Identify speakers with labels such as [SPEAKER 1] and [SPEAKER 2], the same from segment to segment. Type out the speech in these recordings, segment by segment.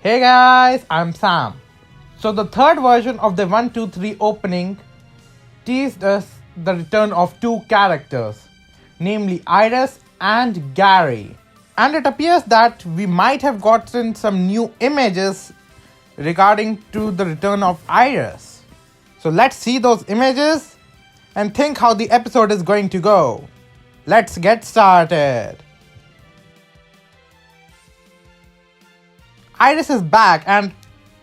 [SPEAKER 1] Hey guys, I'm Sam. So the third version of the 1-2-3 opening teased us the return of two characters, namely Iris and Gary. And it appears that we might have gotten some new images regarding to the return of Iris. So let's see those images and think how the episode is going to go. Let's get started. Iris is back and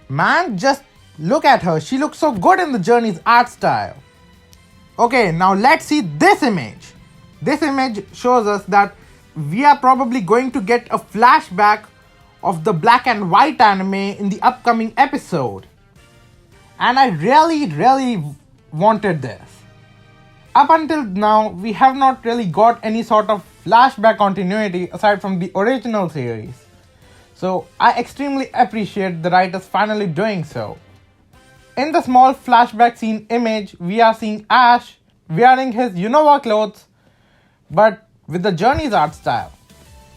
[SPEAKER 1] man, just look at her. She looks so good in the Journey's art style. Okay, now let's see this image. This image shows us that we are probably going to get a flashback of the black and white anime in the upcoming episode. And I really wanted this. Up until now, we have not really got any sort of flashback continuity aside from the original series. So I extremely appreciate the writers finally doing so. In the small flashback scene image, we are seeing Ash wearing his you-know-what clothes, but with the Journey's art style.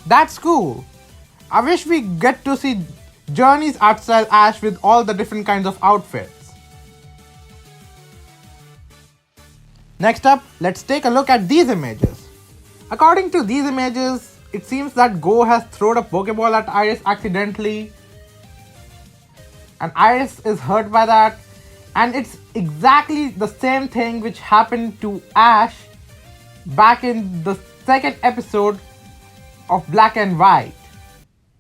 [SPEAKER 1] That's cool. I wish we get to see Journey's art style Ash with all the different kinds of outfits. Next up, let's take a look at these images. According to these images, it seems that Go has thrown a Pokeball at Iris accidentally, and Iris is hurt by that, and it's exactly the same thing which happened to Ash back in the second episode of Black and White.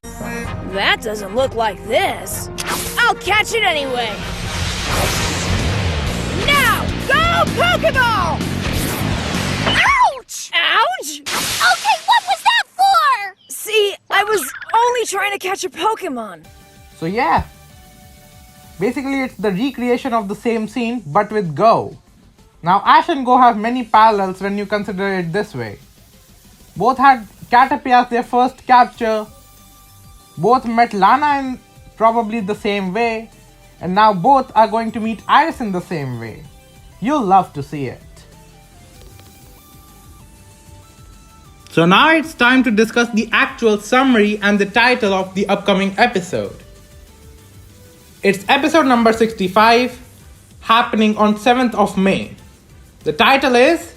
[SPEAKER 2] That doesn't look like this. I'll catch it anyway. Now, go Pokeball! Ouch! Ouch?
[SPEAKER 3] Okay, what was that for?
[SPEAKER 2] See, I was only trying to catch a Pokemon.
[SPEAKER 1] So yeah, basically it's the recreation of the same scene but with Go. Now Ash and Go have many parallels when you consider it this way. Both had Caterpie as their first capture, both met Lana in probably the same way, and now both are going to meet Iris in the same way. You'll love to see it. So now it's time to discuss the actual summary and the title of the upcoming episode. It's episode number 65, happening on 7th of May. The title is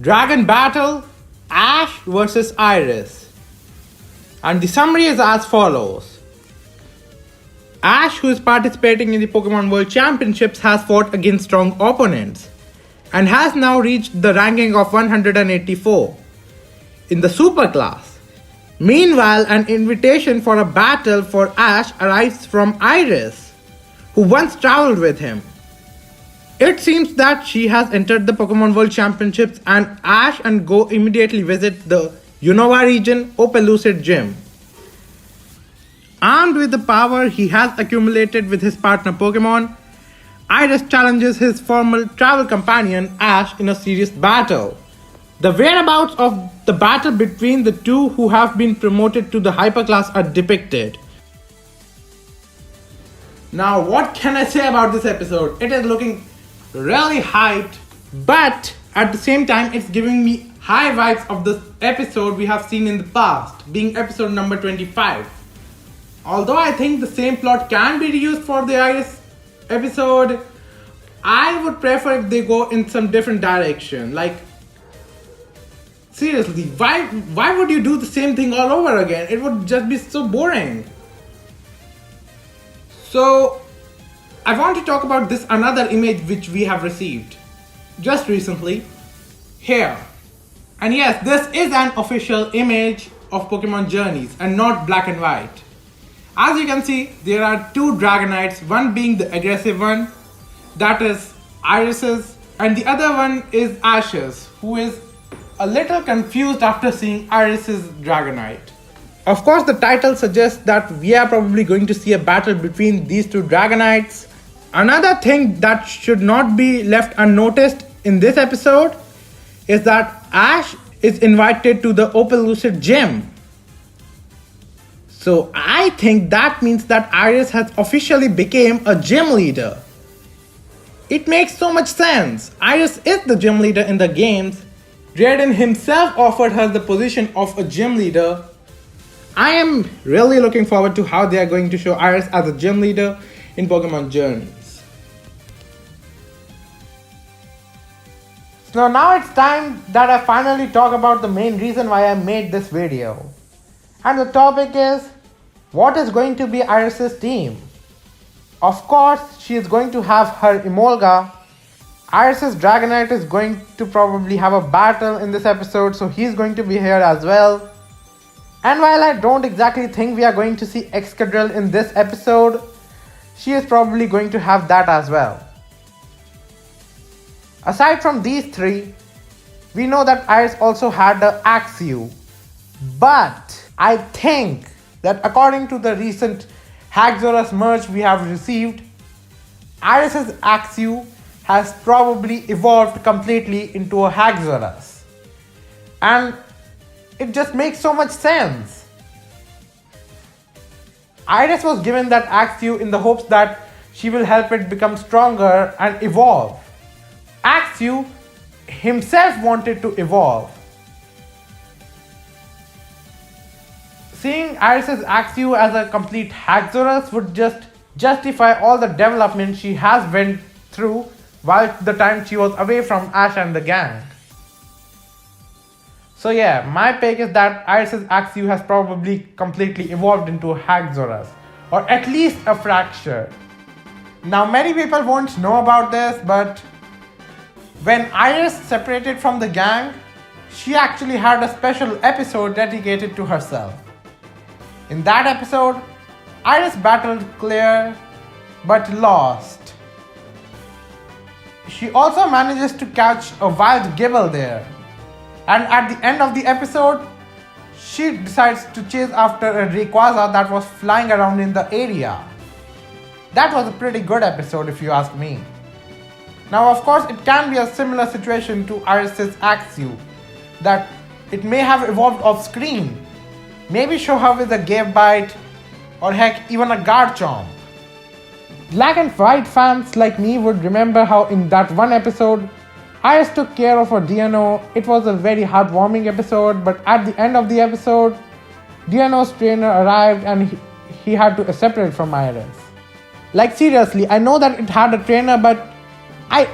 [SPEAKER 1] Dragon Battle, Ash vs Iris. And the summary is as follows. Ash, who is participating in the Pokemon World Championships, has fought against strong opponents and has now reached the ranking of 184 in the Super class. Meanwhile, an invitation for a battle for Ash arrives from Iris, who once traveled with him. It seems that she has entered the Pokemon World Championships and Ash and Go immediately visit the Unova region Opelucid Gym. Armed with the power he has accumulated with his partner Pokemon, Iris challenges his former travel companion Ash in a serious battle. The whereabouts of the battle between the two who have been promoted to the Hyper class are depicted. Now what can I say about this episode? It is looking really hyped, but at the same time it's giving me high vibes of the episode we have seen in the past, being episode number 25. Although I think the same plot can be reused for the Iris episode, I would prefer if they go in some different direction. Like, seriously, why would you do the same thing all over again? It would just be so boring. So, I want to talk about this another image which we have received just recently here. And yes, this is an official image of Pokemon Journeys and not black and white. As you can see, there are two Dragonites, one being the aggressive one, that is Iris's, and the other one is Ash's, who is a little confused after seeing Iris's Dragonite. Of course, the title suggests that we are probably going to see a battle between these two Dragonites. Another thing that should not be left unnoticed in this episode is that Ash is invited to the Opelucid Gym. So I think that means that Iris has officially become a gym leader. It makes so much sense. Iris is the gym leader in the games. Drayden himself offered her the position of a gym leader I am really looking forward to how they are going to show Iris as a gym leader in Pokemon Journeys. So now it's time that I finally talk about the main reason why I made this video. And the topic is, what is going to be Iris's team? Of course, she is going to have her Emolga. Iris's Dragonite is going to probably have a battle in this episode, so he's going to be here as well. And while I don't exactly think we are going to see Excadrill in this episode, she is probably going to have that as well. Aside from these three, we know that Iris also had the Axew. But I think that according to the recent Haxorus merge we have received, Iris's Axew has probably evolved completely into a Haxorus. And it just makes so much sense. Iris was given that Axew in the hopes that she will help it become stronger and evolve. Axew himself wanted to evolve. Seeing Iris's Axew as a complete Haxorus would just justify all the development she has went through while the time she was away from Ash and the gang. So yeah, my pick is that Iris's Axew has probably completely evolved into a Haxorus, or at least a fracture. Now many people won't know about this, but when Iris separated from the gang, she actually had a special episode dedicated to herself. In that episode, Iris battled Claire but lost. She also manages to catch a wild Gibble there. And at the end of the episode, she decides to chase after a Rayquaza that was flying around in the area. That was a pretty good episode if you ask me. Now of course it can be a similar situation to Iris's Axew, that it may have evolved off screen. Maybe show her with a Gave Bite, or heck even a Garchomp. Black and white fans like me would remember how in that one episode, Iris took care of her DNO. It was a very heartwarming episode, but at the end of the episode, DNO's trainer arrived and he had to separate from Iris. Like seriously, I know that it had a trainer, but I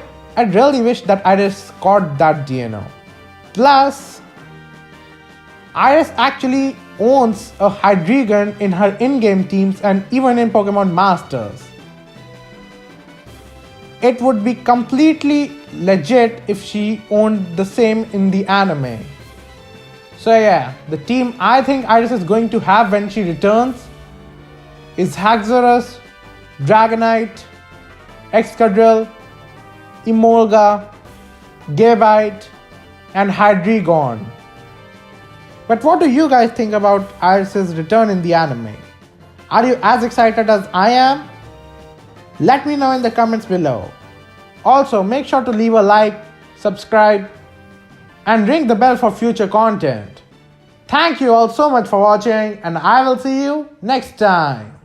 [SPEAKER 1] really wish that Iris caught that DNO. Plus, Iris actually owns a Hydreigon in her in-game teams and even in Pokemon Masters. It would be completely legit if she owned the same in the anime. So yeah, the team I think Iris is going to have when she returns is Haxorus, Dragonite, Excadrill, Emolga, Gabite, and Hydreigon. But what do you guys think about Iris's return in the anime? Are you as excited as I am? Let me know in the comments below. Also, make sure to leave a like, subscribe, and ring the bell for future content. Thank you all so much for watching, and I will see you next time.